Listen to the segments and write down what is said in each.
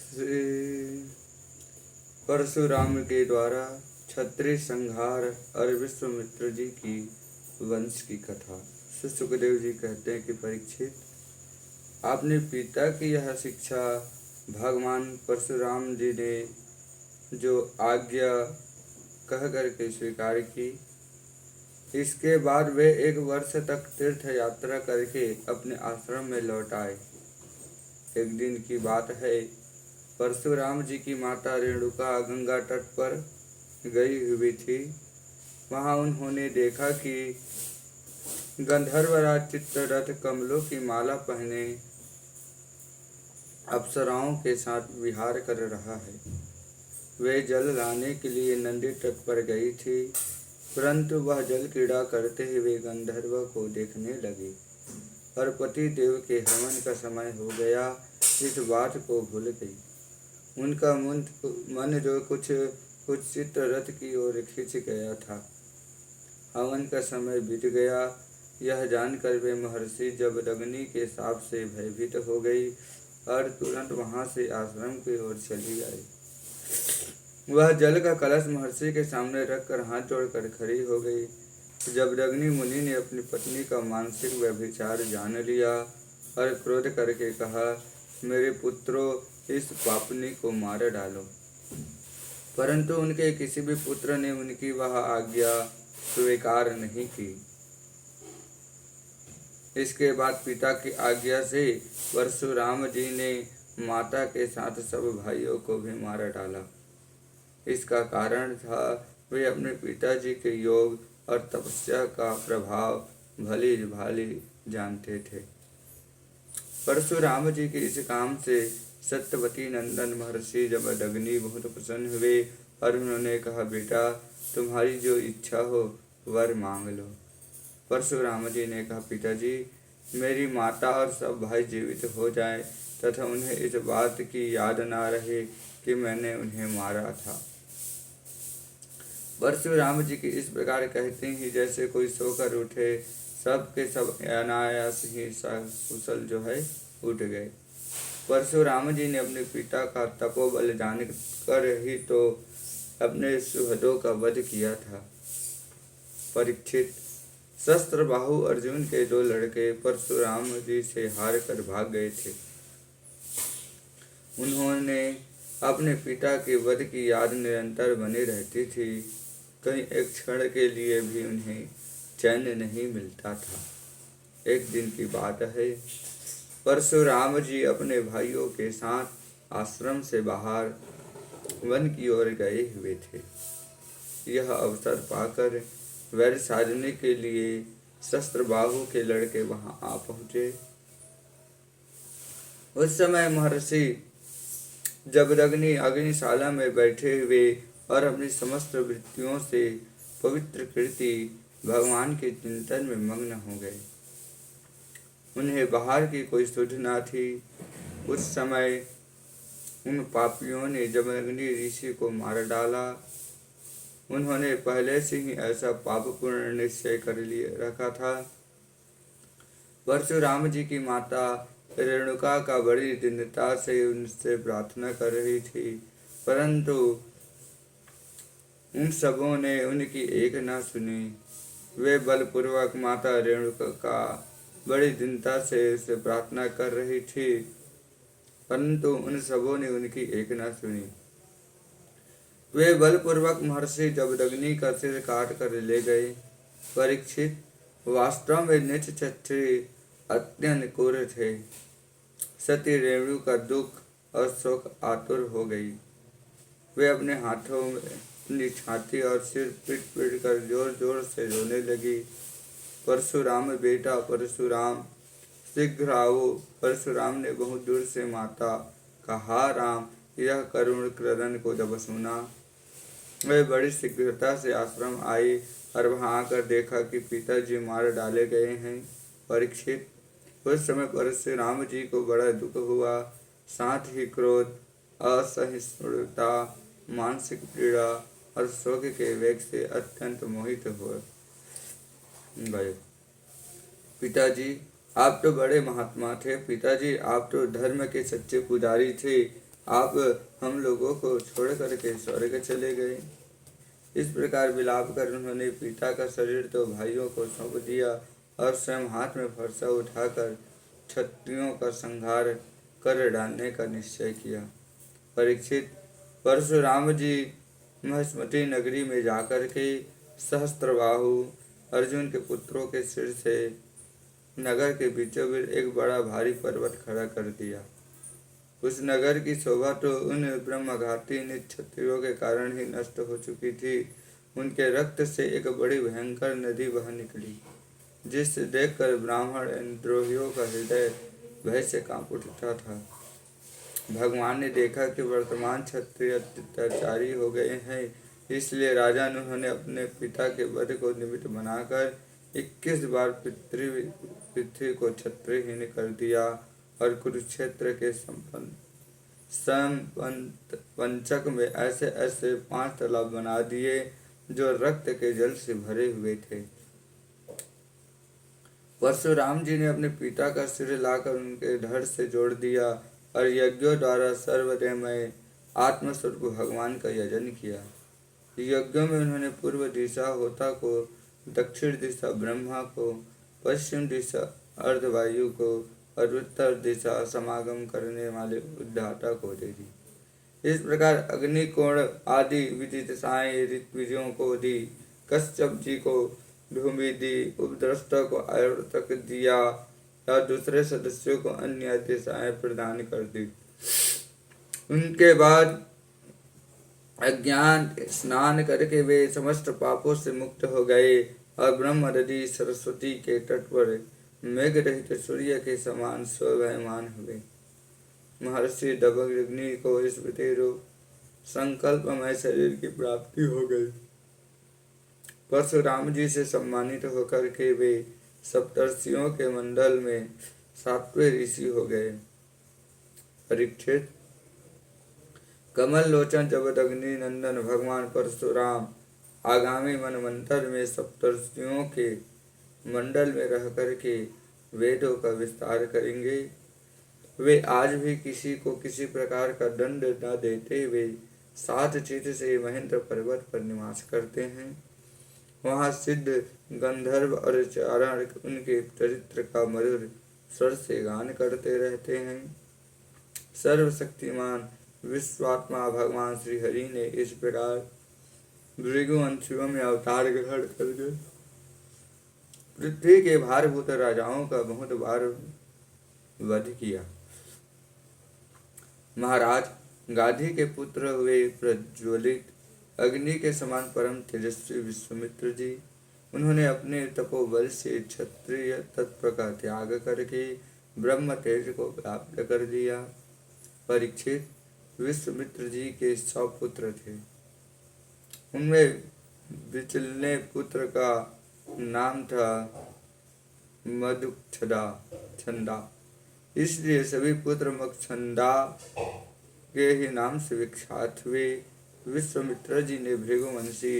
श्री परशुराम के द्वारा क्षत्रिय संहार और विश्वामित्र जी की वंश की कथा। श्री सुखदेव जी कहते हैं कि परीक्षित, आपने पिता की यह शिक्षा भगवान परशुराम जी ने जो आज्ञा कह करके स्वीकार की, इसके बाद वे 1 वर्ष तक तीर्थ यात्रा करके अपने आश्रम में लौट आए। एक दिन की बात है, परशुराम जी की माता रेणुका गंगा तट पर गई हुई थी। वहां उन्होंने देखा कि गंधर्वराज चित्ररथ कमलों की माला पहने अप्सराओं के साथ विहार कर रहा है। वे जल लाने के लिए नदी तट पर गई थी, परंतु वह जल क्रीड़ा करते हुए गंधर्व को देखने लगी और पति देव के हवन का समय हो गया, इस बात को भूल गई। उनका मन जो कुछ चित्ररथ की ओर खिंच गया था। हवन का समय बीत गया, यह जानकर वे महर्षि जमदग्नि के शाप से भयभीत हो गई और तुरंत वहां से आश्रम की ओर चली आई। वह जल का कलश महर्षि के सामने रखकर हाथ जोड़कर खड़ी हो गई। जमदग्नि मुनि ने अपनी पत्नी का मानसिक व्यभिचार जान लिया और क्रोध करके कहा, मेरे पुत्रों, इस पापनी को मार डालो। परंतु उनके किसी भी पुत्र ने उनकी वह आज्ञा स्वीकार नहीं की। इसके बाद पिता की आज्ञा से परशुराम जी ने माता के साथ सब भाइयों को भी मार डाला। इसका कारण था, वे अपने पिताजी के योग और तपस्या का प्रभाव भली भांति जानते थे। परशुराम जी के इस काम से सत्यवती नंदन महर्षि जमदग्नि बहुत प्रसन्न हुए और उन्होंने कहा, बेटा, तुम्हारी जो इच्छा हो वर मांग लो। परशुराम जी ने कहा, पिताजी, मेरी माता और सब भाई जीवित हो जाएं तथा उन्हें इस बात की याद ना रहे कि मैंने उन्हें मारा था। परशुराम जी की इस प्रकार कहते ही जैसे कोई सोकर उठे, सब के सब अनायास ही कुशल जो है उठ गए। परशुराम जी ने अपने पिता का तपोबल जानकर ही तो अपने सुहृदों का वध किया था। परीक्षित, शस्त्र बाहु अर्जुन के 2 लड़के परशुराम जी से हार कर भाग गए थे। उन्होंने अपने पिता के वध की याद निरंतर बनी रहती थी। कहीं एक क्षण के लिए भी उन्हें चैन नहीं मिलता था। एक दिन की बात है, परशुराम जी अपने भाइयों के साथ आश्रम से बाहर वन की ओर गए हुए थे। यह अवसर पाकर वैर साधने के लिए शस्त्र बाहु के लड़के वहां आ पहुंचे। उस समय महर्षि जमदग्नि अग्निशाला में बैठे हुए और अपनी समस्त वृत्तियों से पवित्र कीर्ति भगवान के चिंतन में मग्न हो गए। उन्हें बाहर की कोई सुध न थी। उस समय उन पापियों ने जमदग्नि ऋषि को मार डाला। उन्होंने पहले से ही ऐसा पापपूर्ण निश्चय कर लिए रखा था। परशुराम जी की माता रेणुका का बड़ी दीनता से उनसे प्रार्थना कर रही थी, परंतु उन सबों ने उनकी एक न सुनी। वे बलपूर्वक माता रेणुका का बड़ी दीनता से उसे प्रार्थना कर रही थी, परंतु उन सबों ने उनकी एक न सुनी। वे बलपूर्वक महर्षि जमदग्नि का सिर काट कर ले गए। परीक्षित, वास्तव में नीच क्षत्रिय अत्यंत क्रूर थे। सती रेणु का दुख और शोक आतुर हो गई। वे अपने हाथों में अपनी छाती और सिर पीट पीट कर जोर जोर से रोने लगी। परशुराम, बेटा परशुराम, शीघ्र आओ। परशुराम ने बहुत दूर से माता का हा राम यह करुण क्रदन को जब सुना, वे बड़ी शीघ्रता से आश्रम आई और वहां आकर देखा कि पिताजी मार डाले गए हैं। परीक्षित, उस समय परशुराम जी को बड़ा दुख हुआ, साथ ही क्रोध, असहिष्णुता, मानसिक पीड़ा और शोक के वेग से अत्यंत मोहित हो गए। पिताजी, आप तो बड़े महात्मा थे। पिताजी, आप तो धर्म के सच्चे पुजारी थे। आप हम लोगों को छोड़ करके स्वर्ग चले गए। इस प्रकार विलाप कर उन्होंने पिता का शरीर तो भाइयों को सौंप दिया और स्वयं हाथ में फरसा उठाकर क्षत्रियों का संहार कर डालने का निश्चय किया। परीक्षित, परशुराम जी महेश्मती नगरी में जाकर के सहस्त्रबाहु अर्जुन के पुत्रों के सिर से नगर के बीचों बीच एक बड़ा भारी पर्वत खड़ा कर दिया। उस नगर की शोभा तो उन ब्रह्मघाती क्षत्रियों के कारण ही नष्ट हो चुकी थी। उनके रक्त से एक बड़ी भयंकर नदी बह निकली, जिसे देखकर ब्राह्मण द्रोहियों का हृदय भय से कांप उठता था। भगवान ने देखा कि वर्तमान क्षत्रिय अत्याचारी हो गए हैं, इसलिए राजा ने उन्होंने अपने पिता के वध को निमित्त बनाकर 21 बार पृथ्वी को क्षत्रियहीन कर दिया और कुरुक्षेत्र के पंचक में ऐसे ऐसे 5 तालाब बना दिए जो रक्त के जल से भरे हुए थे। परशुराम जी ने अपने पिता का सिर लाकर उनके धड़ से जोड़ दिया और यज्ञों द्वारा सर्वदेवमय आत्मस्वरूप भगवान का यजन किया। यज्ञों में उन्होंने पूर्व दिशा होता को, दक्षिण दिशा ब्रह्मा को, पश्चिम दिशा अर्धवायु को और उत्तर दिशा समागम करने वाले उद्धाता को दे दी। इस प्रकार अग्निकोण आदि विदिताएं ऋत्विजों को दी, कश्यप जी को भूमि दी, उपद्रष्टा को आवर्तक दिया और दूसरे सदस्यों को अन्य दिशाएं प्रदान कर दी। उनके बाद अज्ञान स्नान करके वे समस्त पापों से मुक्त हो गए और ब्रह्म नदी सरस्वती के तट पर मेघ रहित सूर्य के समान शोभायमान हुए। महर्षि दबग्नि को इस तेरो संकल्पमय शरीर की प्राप्ति हो गई। परशुराम जी से सम्मानित होकर के वे सप्तर्षियों के मंडल में 7वें ऋषि हो गए। परीक्षित, कमल लोचन जबदग्नि नंदन भगवान परशुराम आगामी मनवंतर में सप्तर्षियों के मंडल में रह करके वेदों का विस्तार करेंगे। वे आज भी किसी को किसी प्रकार का दंड न देते हुए 7 चित से महेंद्र पर्वत पर निवास करते हैं। वहाँ सिद्ध गंधर्व और चारण उनके चरित्र का मधुर स्वर से गान करते रहते हैं। सर्वशक्तिमान विश्वात्मा भगवान श्री हरि ने इस प्रकार भृगुवंशियों में अवतार ग्रहण करके पृथ्वी के भारभूत राजाओं का बहुत बार वध किया। महाराज, गाधी के पुत्र हुए प्रज्वलित अग्नि के समान परम तेजस्वी विश्वामित्र जी, उन्होंने अपने तपोबल से क्षत्रिय तत्व का त्याग करके ब्रह्म तेज को प्राप्त कर दिया। परीक्षित, विश्वामित्र जी के 100 पुत्र थे। उनमें बिचलने पुत्र का नाम था मधुक्षदा, इसलिए सभी पुत्र मक्षदा के ही नाम से विख्यात हुए। विश्वामित्र जी ने भृगुवंशी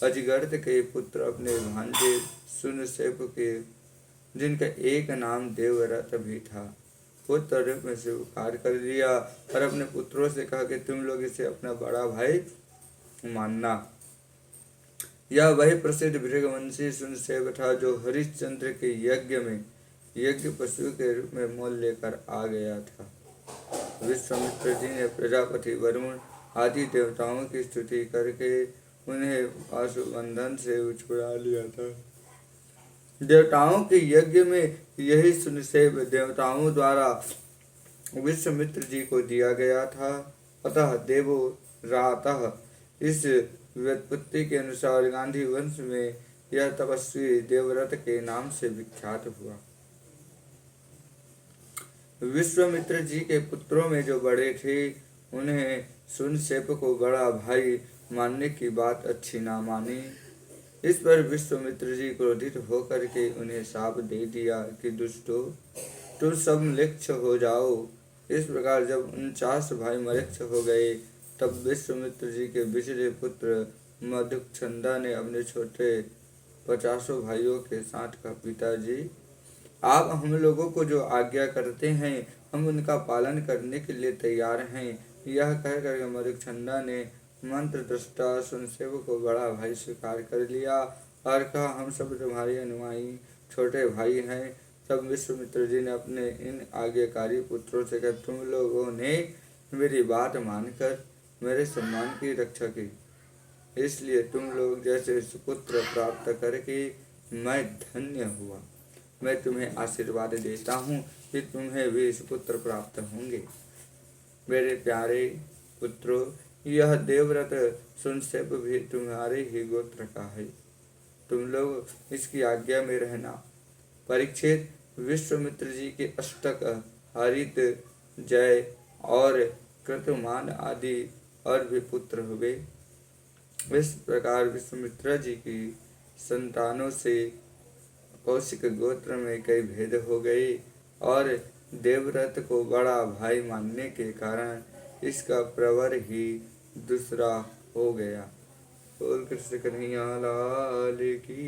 अजगर्त के पुत्र अपने भांजे सुनसेप के, जिनका एक नाम देवव्रत भी था, पुत्र रूप में स्वीकार कर दिया और अपने पुत्रों से कहा कि तुम लोग इसे अपना बड़ा भाई मानना। यह वही प्रसिद्ध भृगुवंशी सुनसेप था जो हरिश्चंद्र के यज्ञ में यज्ञ पशु के रूप में मोल लेकर आ गया था। विश्वामित्र जी ने प्रजापति वरुण आदि देवताओं की स्तुति करके उन्हें पाशुबंधन से छुड़ा लिया था। देवताओं के यज्ञ में यही सुनसेप देवताओं द्वारा विश्वामित्र जी को दिया गया था। अतः देवो रातः इस व्युत्पत्ति के अनुसार गांधी वंश में यह तपस्वी देवव्रत के नाम से विख्यात हुआ। विश्वामित्र जी के पुत्रों में जो बड़े थे, उन्हें सुनसेप को बड़ा भाई मानने की बात अच्छी ना मानी। इस पर विश्वामित्र जी क्रोधित होकर के उन्हें शाप दे दिया कि दुष्टो, तुम सब म्लेच्छ हो जाओ। इस प्रकार जब 49 भाई म्लेच्छ हो गए, तब विश्वामित्र जी के बिछड़े पुत्र मधुक्षदा ने अपने छोटे 50 भाइयों के साथ कहा, पिताजी, आप हम लोगों को जो आज्ञा करते हैं हम उनका पालन करने के लिए तैयार हैं, यह कहकर मधुचंदा ने मंत्र दृष्टा सुनसेव को बड़ा भाई स्वीकार कर लिया और कहा, हम सब तुम्हारे अनुयायी छोटे भाई हैं। तब विश्वामित्र जी ने अपने इन आज्ञाकारी पुत्रों से कहा, तुम लोगों ने मेरी बात मानकर मेरे सम्मान की रक्षा की, इसलिए तुम लोग जैसे सुपुत्र प्राप्त करके मैं धन्य हुआ। मैं तुम्हें आशीर्वाद देता हूँ कि तुम्हें भी सुपुत्र प्राप्त होंगे। मेरे प्यारे पुत्रों, यह देवव्रत सुनसेव भी तुम्हारे ही गोत्र का है। तुम लोग इसकी आज्ञा में रहना। परीक्षित, विश्वामित्र जी के अष्टक, हरित, जय और कृतमान आदि और भी पुत्र हुए। इस प्रकार विश्वामित्र जी की संतानों से कौशिक गोत्र में कई भेद हो गए और देवव्रत को बड़ा भाई मानने के कारण इसका प्रवर ही दूसरा हो गया। बोल कृष्ण कन्हैया लाल की।